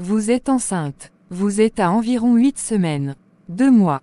Vous êtes enceinte. Vous êtes à environ 8 semaines. 2 mois.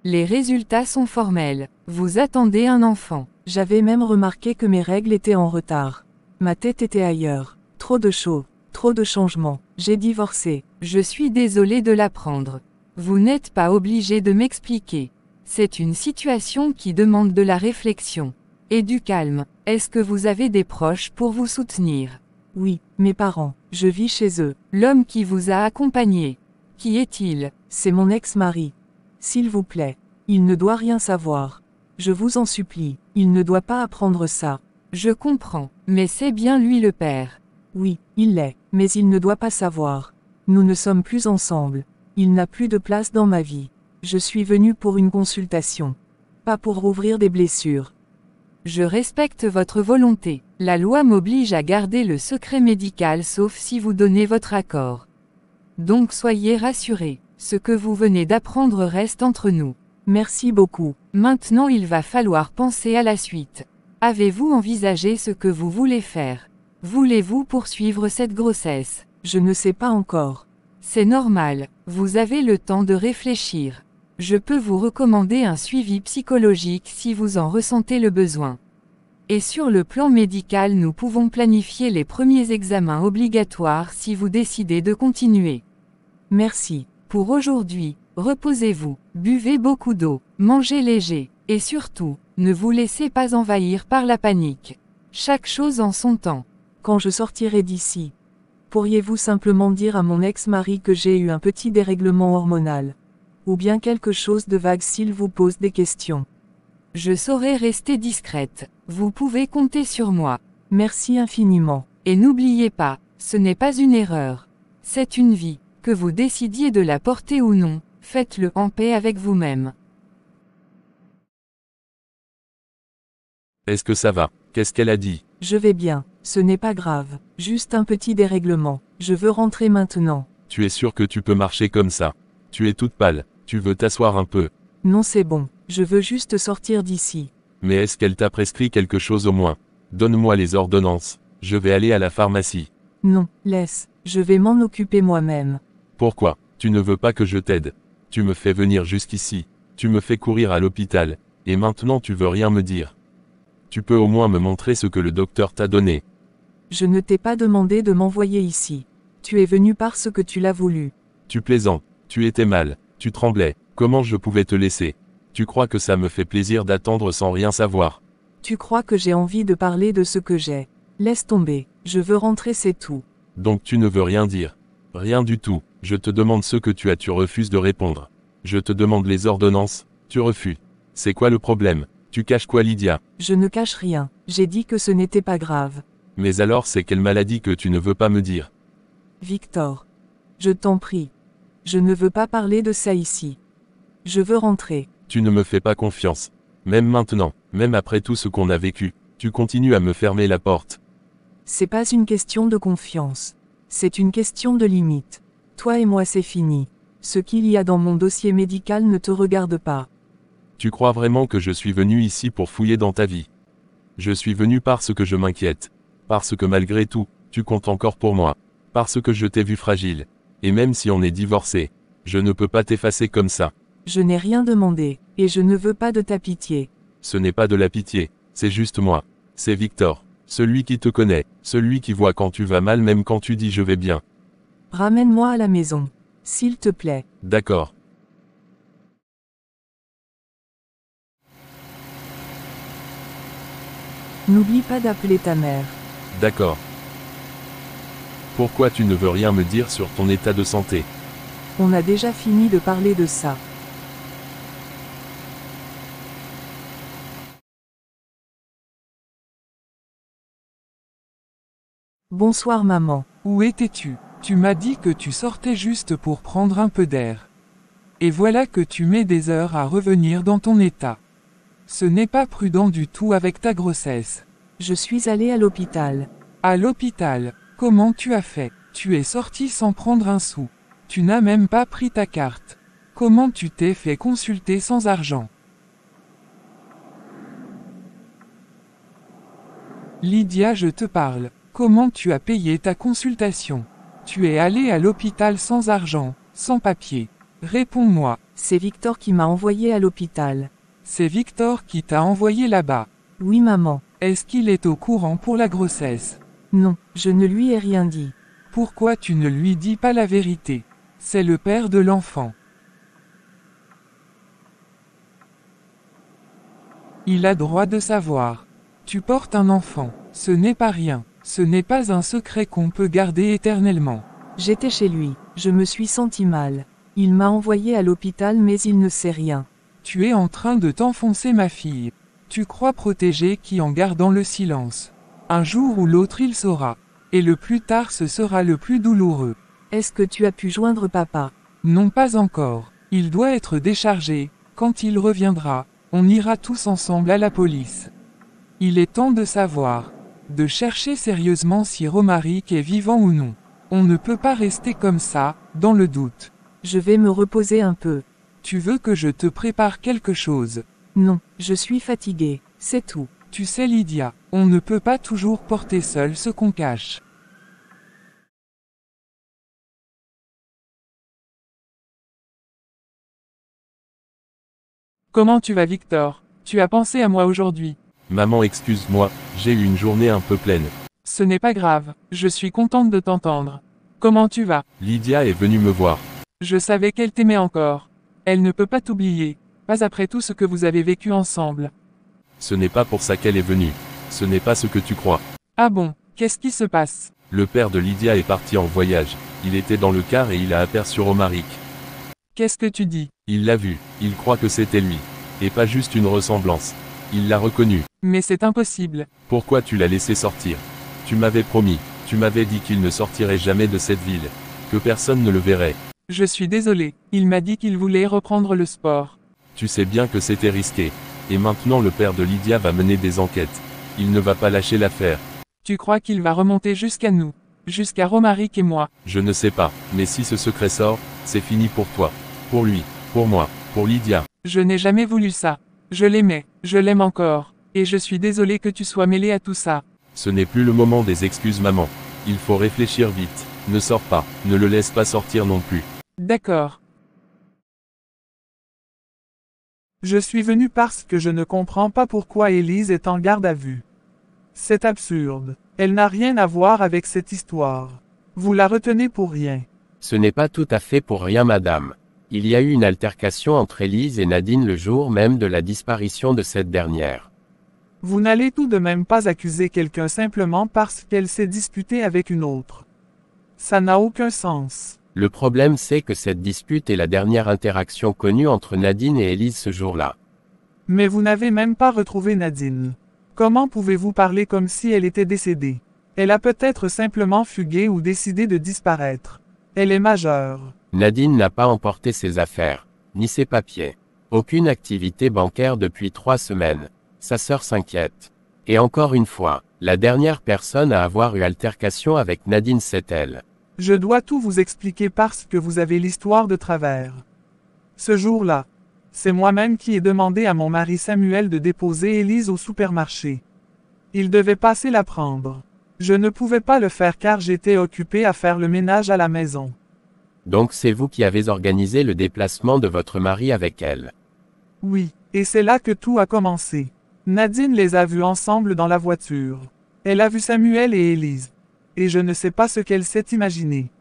Les résultats sont formels. Vous attendez un enfant. J'avais même remarqué que mes règles étaient en retard. Ma tête était ailleurs. Trop de choses, trop de changements. J'ai divorcé. Je suis désolée de l'apprendre. Vous n'êtes pas obligé de m'expliquer. C'est une situation qui demande de la réflexion. Et du calme. Est-ce que vous avez des proches pour vous soutenir? Oui, mes parents. Je vis chez eux. L'homme qui vous a accompagné. Qui est-il? C'est mon ex-mari. S'il vous plaît. Il ne doit rien savoir. Je vous en supplie, il ne doit pas apprendre ça. Je comprends, mais c'est bien lui le père. Oui, il l'est, mais il ne doit pas savoir. Nous ne sommes plus ensemble. Il n'a plus de place dans ma vie. Je suis venu pour une consultation. Pas pour rouvrir des blessures. Je respecte votre volonté. La loi m'oblige à garder le secret médical sauf si vous donnez votre accord. Donc soyez rassurés, ce que vous venez d'apprendre reste entre nous. Merci beaucoup. Maintenant il va falloir penser à la suite. Avez-vous envisagé ce que vous voulez faire? Voulez-vous poursuivre cette grossesse? Je ne sais pas encore. C'est normal, vous avez le temps de réfléchir. Je peux vous recommander un suivi psychologique si vous en ressentez le besoin. Et sur le plan médical nous pouvons planifier les premiers examens obligatoires si vous décidez de continuer. Merci. Pour aujourd'hui, reposez-vous, buvez beaucoup d'eau, mangez léger, et surtout, ne vous laissez pas envahir par la panique. Chaque chose en son temps. Quand je sortirai d'ici, pourriez-vous simplement dire à mon ex-mari que j'ai eu un petit dérèglement hormonal? Ou bien quelque chose de vague s'il vous pose des questions. Je saurai rester discrète. Vous pouvez compter sur moi. Merci infiniment. Et n'oubliez pas, ce n'est pas une erreur. C'est une vie. Que vous décidiez de la porter ou non, faites-le en paix avec vous-même. Est-ce que ça va? Qu'est-ce qu'elle a dit? Je vais bien, ce n'est pas grave, juste un petit dérèglement. Je veux rentrer maintenant. Tu es sûr que tu peux marcher comme ça? Tu es toute pâle, tu veux t'asseoir un peu? Non, c'est bon, je veux juste sortir d'ici. Mais est-ce qu'elle t'a prescrit quelque chose au moins? Donne-moi les ordonnances, je vais aller à la pharmacie. Non, laisse, je vais m'en occuper moi-même. Pourquoi? Tu ne veux pas que je t'aide? Tu me fais venir jusqu'ici, tu me fais courir à l'hôpital, et maintenant tu veux rien me dire. Tu peux au moins me montrer ce que le docteur t'a donné. Je ne t'ai pas demandé de m'envoyer ici. Tu es venu parce que tu l'as voulu. Tu plaisantes, tu étais mal, tu tremblais, comment je pouvais te laisser? Tu crois que ça me fait plaisir d'attendre sans rien savoir? Tu crois que j'ai envie de parler de ce que j'ai? Laisse tomber, je veux rentrer, c'est tout. Donc tu ne veux rien dire? Rien du tout. Je te demande ce que tu as, tu refuses de répondre. Je te demande les ordonnances, tu refuses. C'est quoi le problème? Tu caches quoi, Lydia? Je ne cache rien, j'ai dit que ce n'était pas grave. Mais alors c'est quelle maladie que tu ne veux pas me dire? Victor. Je t'en prie. Je ne veux pas parler de ça ici. Je veux rentrer. Tu ne me fais pas confiance. Même maintenant, même après tout ce qu'on a vécu, tu continues à me fermer la porte. C'est pas une question de confiance. C'est une question de limite. Toi et moi c'est fini. Ce qu'il y a dans mon dossier médical ne te regarde pas. Tu crois vraiment que je suis venu ici pour fouiller dans ta vie? Je suis venu parce que je m'inquiète. Parce que malgré tout, tu comptes encore pour moi. Parce que je t'ai vu fragile. Et même si on est divorcé, je ne peux pas t'effacer comme ça. Je n'ai rien demandé, et je ne veux pas de ta pitié. Ce n'est pas de la pitié, c'est juste moi. C'est Victor. Celui qui te connaît, celui qui voit quand tu vas mal même quand tu dis je vais bien. Ramène-moi à la maison. S'il te plaît. D'accord. N'oublie pas d'appeler ta mère. D'accord. Pourquoi tu ne veux rien me dire sur ton état de santé? On a déjà fini de parler de ça. Bonsoir maman. Où étais-tu? Tu m'as dit que tu sortais juste pour prendre un peu d'air. Et voilà que tu mets des heures à revenir dans ton état. Ce n'est pas prudent du tout avec ta grossesse. Je suis allée à l'hôpital. À l'hôpital, comment tu as fait? Tu es sorti sans prendre un sou. Tu n'as même pas pris ta carte. Comment tu t'es fait consulter sans argent? Lydia, je te parle. Comment tu as payé ta consultation? Tu es allé à l'hôpital sans argent, sans papier. Réponds-moi. C'est Victor qui m'a envoyé à l'hôpital. C'est Victor qui t'a envoyé là-bas. Oui maman. Est-ce qu'il est au courant pour la grossesse? Non, je ne lui ai rien dit. Pourquoi tu ne lui dis pas la vérité? C'est le père de l'enfant. Il a droit de savoir. Tu portes un enfant. Ce n'est pas rien. Ce n'est pas un secret qu'on peut garder éternellement. J'étais chez lui. Je me suis senti mal. Il m'a envoyé à l'hôpital mais il ne sait rien. Tu es en train de t'enfoncer ma fille. Tu crois protéger qui en gardant le silence. Un jour ou l'autre il saura. Et le plus tard ce sera le plus douloureux. Est-ce que tu as pu joindre papa? Non pas encore. Il doit être déchargé. Quand il reviendra, on ira tous ensemble à la police. Il est temps de savoir. De chercher sérieusement si Romaric est vivant ou non. On ne peut pas rester comme ça, dans le doute. Je vais me reposer un peu. Tu veux que je te prépare quelque chose? Non, je suis fatiguée, c'est tout. Tu sais Lydia, on ne peut pas toujours porter seul ce qu'on cache. Comment tu vas Victor? Tu as pensé à moi aujourd'hui? Maman, excuse-moi, j'ai eu une journée un peu pleine. Ce n'est pas grave, je suis contente de t'entendre. Comment tu vas? Lydia est venue me voir. Je savais qu'elle t'aimait encore. Elle ne peut pas t'oublier, pas après tout ce que vous avez vécu ensemble. Ce n'est pas pour ça qu'elle est venue. Ce n'est pas ce que tu crois. Ah bon, qu'est-ce qui se passe? Le père de Lydia est parti en voyage. Il était dans le car et il a aperçu Romaric. Qu'est-ce que tu dis? Il l'a vu, il croit que c'était lui. Et pas juste une ressemblance. Il l'a reconnu. Mais c'est impossible. Pourquoi tu l'as laissé sortir? Tu m'avais promis, tu m'avais dit qu'il ne sortirait jamais de cette ville. Que personne ne le verrait. Je suis désolé, il m'a dit qu'il voulait reprendre le sport. Tu sais bien que c'était risqué. Et maintenant le père de Lydia va mener des enquêtes. Il ne va pas lâcher l'affaire. Tu crois qu'il va remonter jusqu'à nous? Jusqu'à Romaric et moi? Je ne sais pas, mais si ce secret sort, c'est fini pour toi. Pour lui, pour moi, pour Lydia. Je n'ai jamais voulu ça. Je l'aimais, je l'aime encore. Et je suis désolé que tu sois mêlé à tout ça. Ce n'est plus le moment des excuses maman. Il faut réfléchir vite. Ne sors pas, ne le laisse pas sortir non plus. D'accord. Je suis venu parce que je ne comprends pas pourquoi Élise est en garde à vue. C'est absurde. Elle n'a rien à voir avec cette histoire. Vous la retenez pour rien. Ce n'est pas tout à fait pour rien madame. Il y a eu une altercation entre Élise et Nadine le jour même de la disparition de cette dernière. Vous n'allez tout de même pas accuser quelqu'un simplement parce qu'elle s'est disputée avec une autre. Ça n'a aucun sens. Le problème c'est que cette dispute est la dernière interaction connue entre Nadine et Élise ce jour-là. Mais vous n'avez même pas retrouvé Nadine. Comment pouvez-vous parler comme si elle était décédée? Elle a peut-être simplement fugué ou décidé de disparaître. Elle est majeure. Nadine n'a pas emporté ses affaires, ni ses papiers. Aucune activité bancaire depuis 3 semaines. Sa sœur s'inquiète. Et encore une fois, la dernière personne à avoir eu altercation avec Nadine c'est elle. Je dois tout vous expliquer parce que vous avez l'histoire de travers. Ce jour-là, c'est moi-même qui ai demandé à mon mari Samuel de déposer Élise au supermarché. Il devait passer la prendre. Je ne pouvais pas le faire car j'étais occupé à faire le ménage à la maison. Donc c'est vous qui avez organisé le déplacement de votre mari avec elle. Oui, et c'est là que tout a commencé. Nadine les a vus ensemble dans la voiture. Elle a vu Samuel et Élise. Et je ne sais pas ce qu'elle s'est imaginé.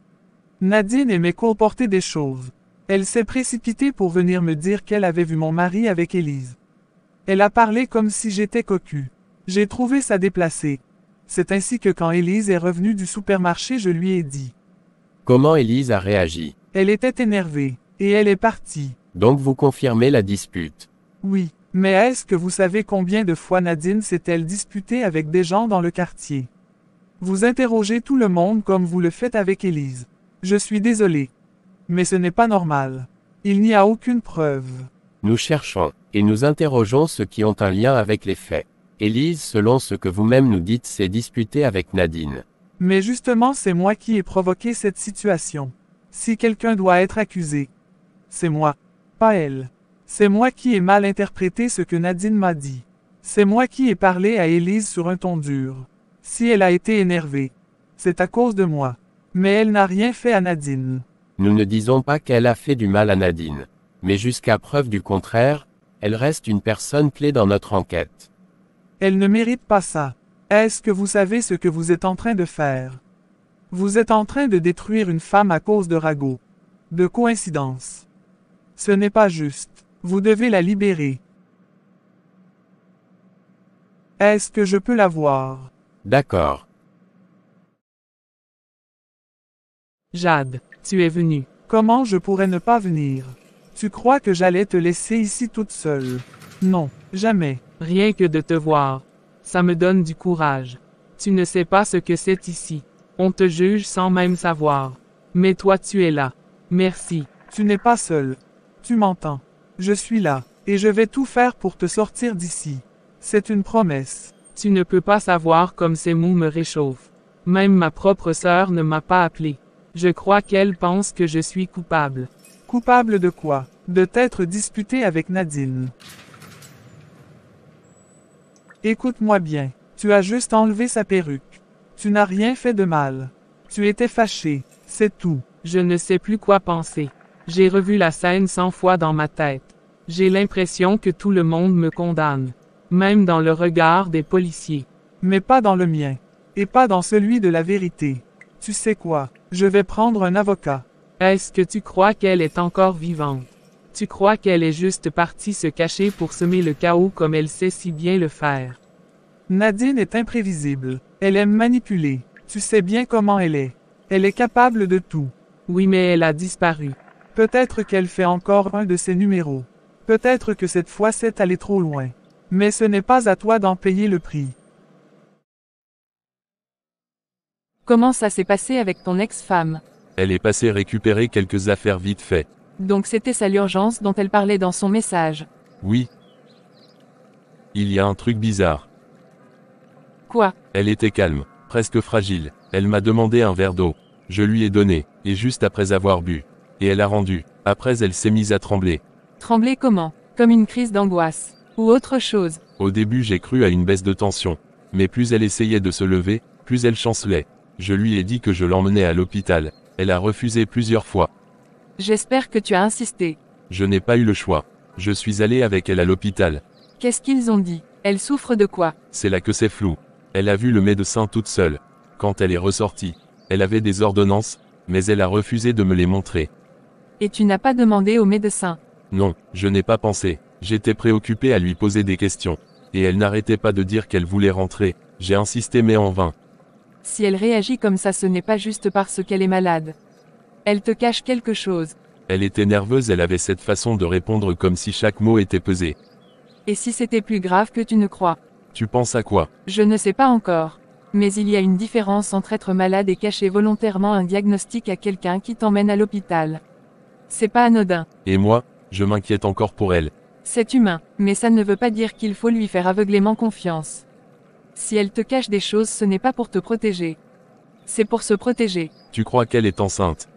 Nadine aimait colporter des choses. Elle s'est précipitée pour venir me dire qu'elle avait vu mon mari avec Élise. Elle a parlé comme si j'étais cocu. J'ai trouvé ça déplacé. C'est ainsi que quand Élise est revenue du supermarché, je lui ai dit. Comment Élise a réagi? Elle était énervée, et elle est partie. Donc vous confirmez la dispute. Oui, mais est-ce que vous savez combien de fois Nadine s'est-elle disputée avec des gens dans le quartier? Vous interrogez tout le monde comme vous le faites avec Élise. Je suis désolé. Mais ce n'est pas normal. Il n'y a aucune preuve. Nous cherchons, et nous interrogeons ceux qui ont un lien avec les faits. Élise, selon ce que vous-même nous dites, s'est disputée avec Nadine. Mais justement, c'est moi qui ai provoqué cette situation. Si quelqu'un doit être accusé, c'est moi, pas elle. C'est moi qui ai mal interprété ce que Nadine m'a dit. C'est moi qui ai parlé à Élise sur un ton dur. Si elle a été énervée, c'est à cause de moi. Mais elle n'a rien fait à Nadine. Nous ne disons pas qu'elle a fait du mal à Nadine. Mais jusqu'à preuve du contraire, elle reste une personne clé dans notre enquête. Elle ne mérite pas ça. Est-ce que vous savez ce que vous êtes en train de faire? Vous êtes en train de détruire une femme à cause de ragots. De coïncidence. Ce n'est pas juste. Vous devez la libérer. Est-ce que je peux la voir? D'accord. Jade, tu es venue. Comment je pourrais ne pas venir? Tu crois que j'allais te laisser ici toute seule? Non, jamais. Rien que de te voir. Ça me donne du courage. Tu ne sais pas ce que c'est ici. On te juge sans même savoir. Mais toi tu es là. Merci. Tu n'es pas seul. Tu m'entends. Je suis là, et je vais tout faire pour te sortir d'ici. C'est une promesse. Tu ne peux pas savoir comme ces mots me réchauffent. Même ma propre sœur ne m'a pas appelé. Je crois qu'elle pense que je suis coupable. Coupable de quoi? De t'être disputé avec Nadine. Écoute-moi bien. Tu as juste enlevé sa perruque. Tu n'as rien fait de mal. Tu étais fâché. C'est tout. Je ne sais plus quoi penser. J'ai revu la scène 100 fois dans ma tête. J'ai l'impression que tout le monde me condamne. Même dans le regard des policiers. Mais pas dans le mien. Et pas dans celui de la vérité. Tu sais quoi? Je vais prendre un avocat. Est-ce que tu crois qu'elle est encore vivante? Tu crois qu'elle est juste partie se cacher pour semer le chaos comme elle sait si bien le faire? Nadine est imprévisible. Elle aime manipuler. Tu sais bien comment elle est. Elle est capable de tout. Oui, mais elle a disparu. Peut-être qu'elle fait encore un de ses numéros. Peut-être que cette fois c'est allé trop loin. Mais ce n'est pas à toi d'en payer le prix. Comment ça s'est passé avec ton ex-femme? Elle est passée récupérer quelques affaires vite fait. Donc c'était ça l'urgence dont elle parlait dans son message. Oui. Il y a un truc bizarre. Quoi? Elle était calme, presque fragile. Elle m'a demandé un verre d'eau. Je lui ai donné, et juste après avoir bu. Et elle a rendu. Après elle s'est mise à trembler. Trembler comment? Comme une crise d'angoisse. Ou autre chose? Au début j'ai cru à une baisse de tension. Mais plus elle essayait de se lever, plus elle chancelait. Je lui ai dit que je l'emmenais à l'hôpital. Elle a refusé plusieurs fois. J'espère que tu as insisté. Je n'ai pas eu le choix. Je suis allé avec elle à l'hôpital. Qu'est-ce qu'ils ont dit? Elle souffre de quoi? C'est là que c'est flou. Elle a vu le médecin toute seule. Quand elle est ressortie, elle avait des ordonnances, mais elle a refusé de me les montrer. Et tu n'as pas demandé au médecin? Non, je n'ai pas pensé. J'étais préoccupé à lui poser des questions. Et elle n'arrêtait pas de dire qu'elle voulait rentrer. J'ai insisté mais en vain. Si elle réagit comme ça, ce n'est pas juste parce qu'elle est malade. Elle te cache quelque chose. Elle était nerveuse, elle avait cette façon de répondre comme si chaque mot était pesé. Et si c'était plus grave que tu ne crois? Tu penses à quoi? Je ne sais pas encore. Mais il y a une différence entre être malade et cacher volontairement un diagnostic à quelqu'un qui t'emmène à l'hôpital. C'est pas anodin. Et moi, je m'inquiète encore pour elle. C'est humain, mais ça ne veut pas dire qu'il faut lui faire aveuglément confiance. Si elle te cache des choses, ce n'est pas pour te protéger. C'est pour se protéger. Tu crois qu'elle est enceinte?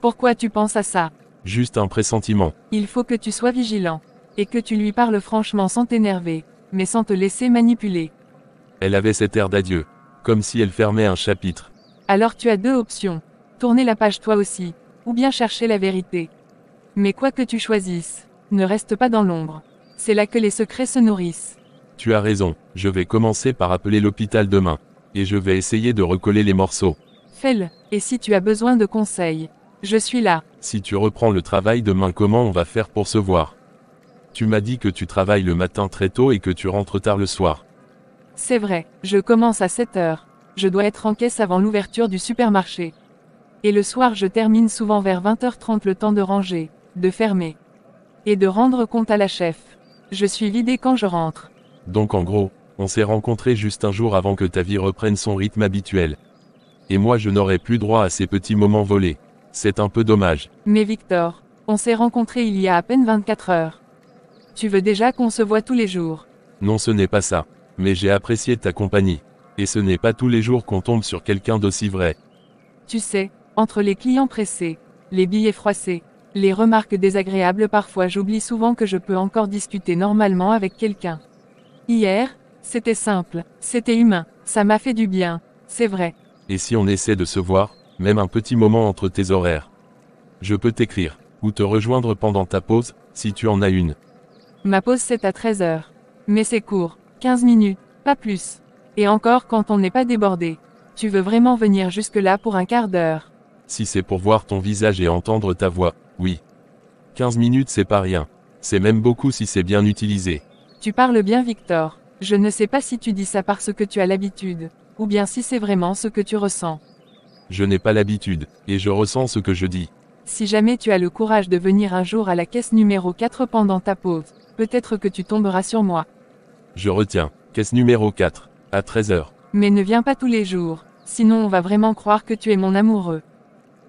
Pourquoi tu penses à ça? Juste un pressentiment. Il faut que tu sois vigilant. Et que tu lui parles franchement sans t'énerver, mais sans te laisser manipuler. Elle avait cet air d'adieu. Comme si elle fermait un chapitre. Alors tu as deux options. Tourner la page toi aussi, ou bien chercher la vérité. Mais quoi que tu choisisses, ne reste pas dans l'ombre. C'est là que les secrets se nourrissent. Tu as raison, je vais commencer par appeler l'hôpital demain. Et je vais essayer de recoller les morceaux. Fais-le, et si tu as besoin de conseils, je suis là. Si tu reprends le travail demain, comment on va faire pour se voir? Tu m'as dit que tu travailles le matin très tôt et que tu rentres tard le soir. C'est vrai, je commence à 7 heures. Je dois être en caisse avant l'ouverture du supermarché. Et le soir je termine souvent vers 20h30, le temps de ranger, de fermer. Et de rendre compte à la chef. Je suis vidée quand je rentre. Donc en gros, on s'est rencontrés juste un jour avant que ta vie reprenne son rythme habituel. Et moi je n'aurai plus droit à ces petits moments volés. C'est un peu dommage. Mais Victor, on s'est rencontrés il y a à peine 24 heures. Tu veux déjà qu'on se voit tous les jours? Non, ce n'est pas ça. Mais j'ai apprécié ta compagnie. Et ce n'est pas tous les jours qu'on tombe sur quelqu'un d'aussi vrai. Tu sais, entre les clients pressés, les billets froissés, les remarques désagréables, parfois j'oublie souvent que je peux encore discuter normalement avec quelqu'un. Hier, c'était simple, c'était humain, ça m'a fait du bien, c'est vrai. Et si on essaie de se voir, même un petit moment entre tes horaires? Je peux t'écrire, ou te rejoindre pendant ta pause, si tu en as une. Ma pause c'est à 13 heures. Mais c'est court, 15 minutes, pas plus. Et encore quand on n'est pas débordé. Tu veux vraiment venir jusque-là pour un quart d'heure? Si c'est pour voir ton visage et entendre ta voix, oui. 15 minutes c'est pas rien. C'est même beaucoup si c'est bien utilisé. Tu parles bien Victor. Je ne sais pas si tu dis ça parce que tu as l'habitude, ou bien si c'est vraiment ce que tu ressens. Je n'ai pas l'habitude, et je ressens ce que je dis. Si jamais tu as le courage de venir un jour à la caisse numéro 4 pendant ta pause, peut-être que tu tomberas sur moi. Je retiens, caisse numéro 4, à 13 heures. Mais ne viens pas tous les jours, sinon on va vraiment croire que tu es mon amoureux.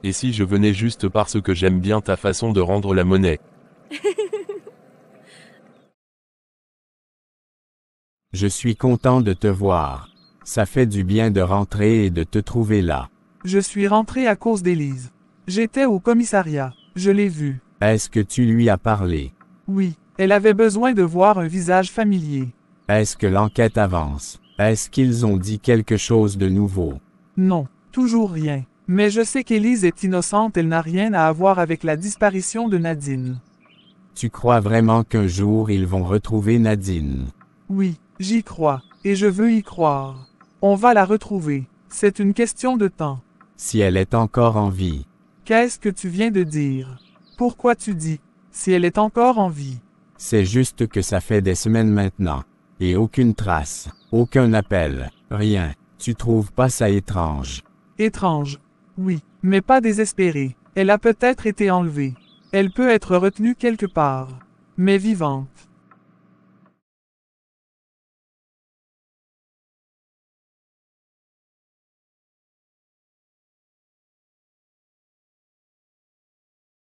Et si je venais juste parce que j'aime bien ta façon de rendre la monnaie? Je suis content de te voir. Ça fait du bien de rentrer et de te trouver là. Je suis rentré à cause d'Élise. J'étais au commissariat. Je l'ai vue. Est-ce que tu lui as parlé? Oui, elle avait besoin de voir un visage familier. Est-ce que l'enquête avance? Est-ce qu'ils ont dit quelque chose de nouveau? Non, toujours rien. Mais je sais qu'Élise est innocente, elle n'a rien à voir avec la disparition de Nadine. Tu crois vraiment qu'un jour ils vont retrouver Nadine? Oui, j'y crois, et je veux y croire. On va la retrouver. C'est une question de temps. Si elle est encore en vie. Qu'est-ce que tu viens de dire? Pourquoi tu dis, si elle est encore en vie? C'est juste que ça fait des semaines maintenant. Et aucune trace, aucun appel, rien. Tu trouves pas ça étrange? Étrange. Oui, mais pas désespéré. Elle a peut-être été enlevée. Elle peut être retenue quelque part. Mais vivante.